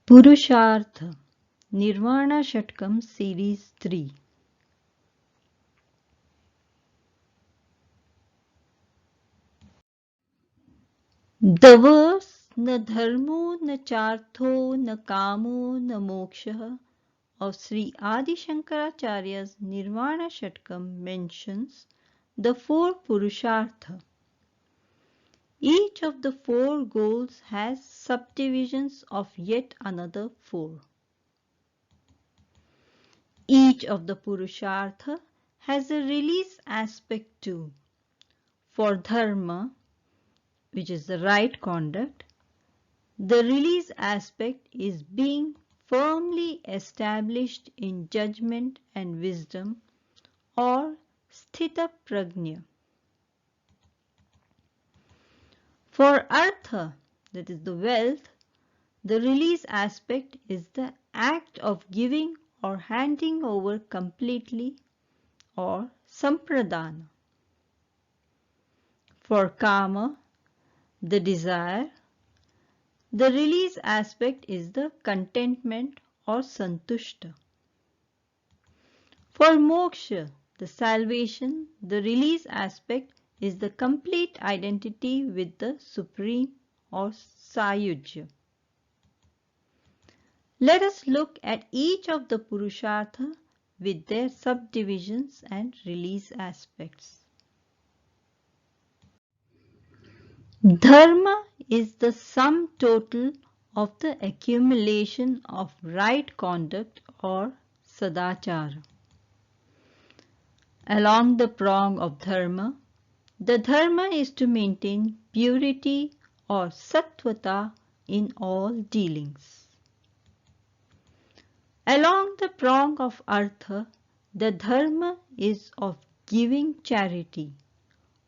Purushartha, Nirvana Shatkam Series 3. The verse na dharmo na chartho na kamo na moksha of Sri Adi Shankaracharya's Nirvana Shatkam mentions the four Purushartha. Each of the four goals has subdivisions of yet another four. Each of the Purushartha has a release aspect too. For dharma, which is the right conduct, the release aspect is being firmly established in judgment and wisdom, or sthita prajna. For artha, that is the wealth, the release aspect is the act of giving or handing over completely, or sampradana. For kama, the desire, the release aspect is the contentment or santushta. For moksha, the salvation, the release aspect is the complete identity with the Supreme or Sayujya. Let us look at each of the Purushartha with their subdivisions and release aspects. Dharma is the sum total of the accumulation of right conduct or sadachara. Along the prong of dharma, the dharma is to maintain purity or sattvata in all dealings. Along the prong of artha, the dharma is of giving charity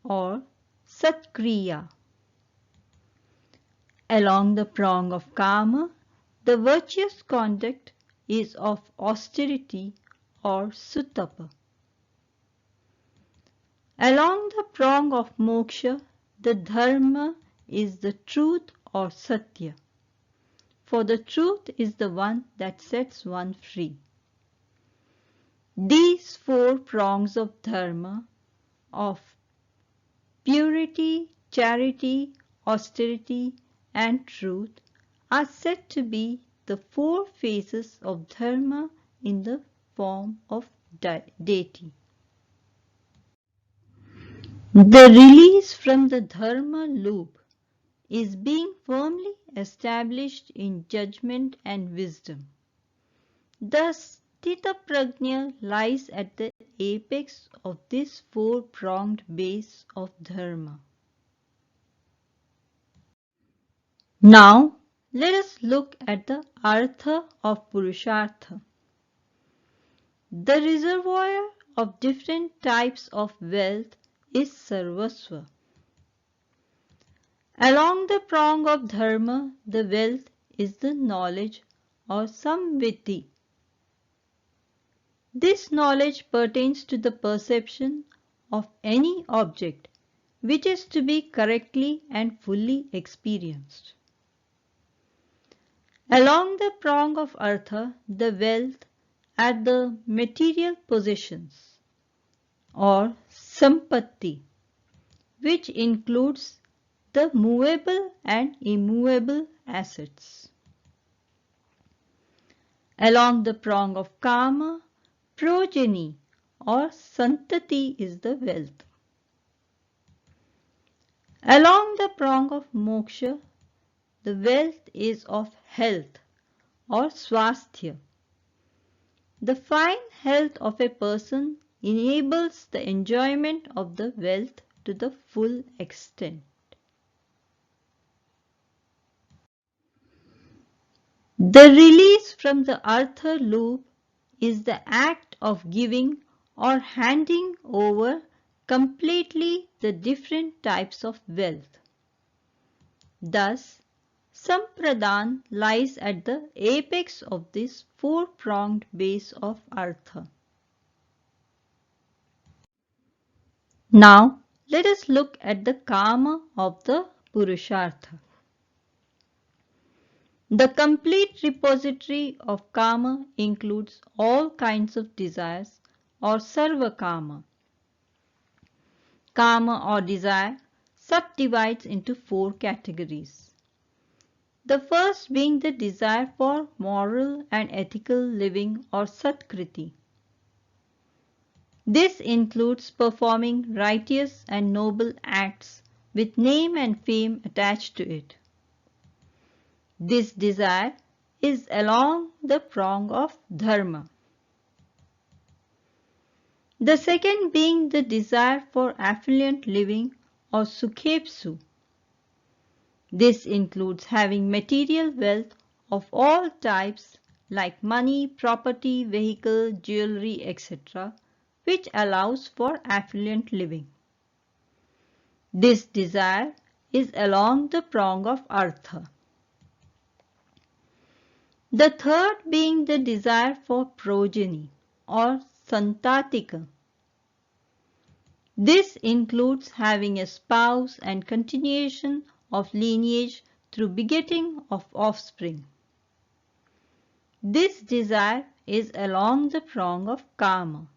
or satkriya. Along the prong of kama, the virtuous conduct is of austerity or sutapa. Along the prong of moksha, the dharma is the truth or satya, for the truth is the one that sets one free. These four prongs of dharma, of purity, charity, austerity, and truth, are said to be the four faces of dharma in the form of deity. The release from the dharma loop is being firmly established in judgment and wisdom. Thus, sthita prajna lies at the apex of this four-pronged base of dharma. Now, let us look at the artha of Purushartha. The reservoir of different types of wealth is sarvasva. Along the prong of dharma, the wealth is the knowledge or samviti. This knowledge pertains to the perception of any object which is to be correctly and fully experienced. Along the prong of artha, the wealth are the material possessions or sampatti, which includes the movable and immovable assets. Along the prong of kama, progeny or santati is the wealth. Along the prong of moksha, the wealth is of health or swasthya. The fine health of a person enables the enjoyment of the wealth to the full extent. The release from the artha loop is the act of giving or handing over completely the different types of wealth. Thus, sampradana lies at the apex of this four-pronged base of artha. Now, let us look at the kama of the Purushartha. The complete repository of karma includes all kinds of desires or sarva karma. Karma or desire subdivides into four categories. The first being the desire for moral and ethical living or satkriti. This includes performing righteous and noble acts with name and fame attached to it. This desire is along the prong of dharma. The second being the desire for affluent living or sukhepsu. This includes having material wealth of all types like money, property, vehicle, jewelry, etc., which allows for affluent living. This desire is along the prong of artha. The third being the desire for progeny or santatika. This includes having a spouse and continuation of lineage through begetting of offspring. This desire is along the prong of karma.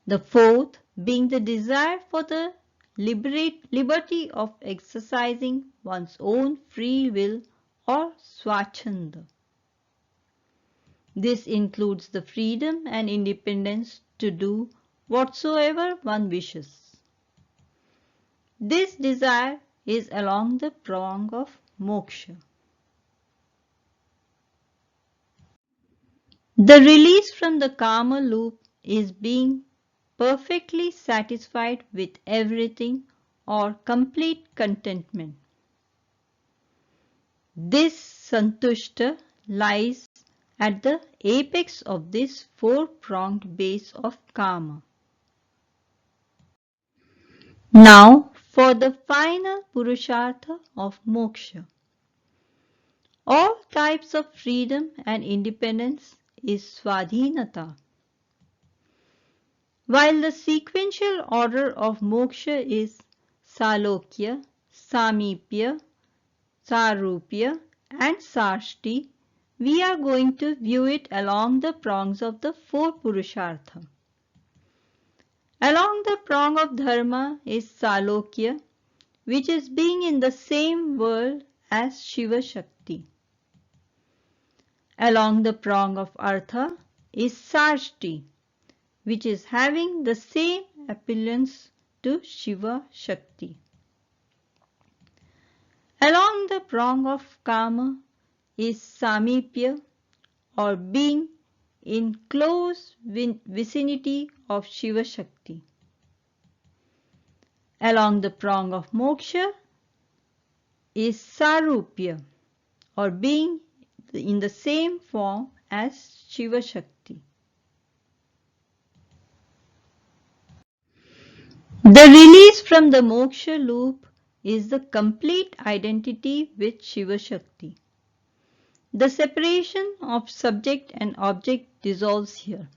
The fourth being the desire for the liberty of exercising one's own free will or swachanda. This includes the freedom and independence to do whatsoever one wishes. This desire is along the prong of moksha. The release from the karma loop is being perfectly satisfied with everything or complete contentment. This santushta lies at the apex of this four-pronged base of karma. Now for the final Purushartha of moksha. All types of freedom and independence is swadhinata. While the sequential order of moksha is salokya, samipya, sarupya and sarshti, we are going to view it along the prongs of the four Purushartha. Along the prong of dharma is salokya, which is being in the same world as siva-sakti. Along the prong of artha is sarshti, which is having the same appearance to siva-sakti. Along the prong of kama is samipya, or being in close vicinity of siva-sakti. Along the prong of moksha is sarupya, or being in the same form as siva-sakti. The release from the moksha loop is the complete identity with siva-sakti. The separation of subject and object dissolves here.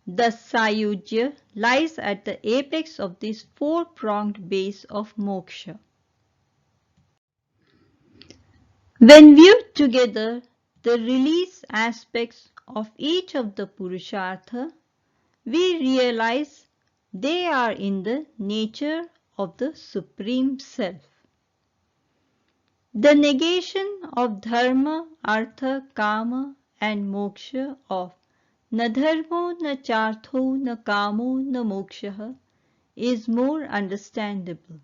Thus sayujya lies at the apex of this four-pronged base of moksha. When viewed together, the release aspects of each of the Purushartha, we realize they are in the nature of the Supreme Self. The negation of dharma, artha, kama and moksha of na dharmo, na chartho, na kamo, na moksha is more understandable.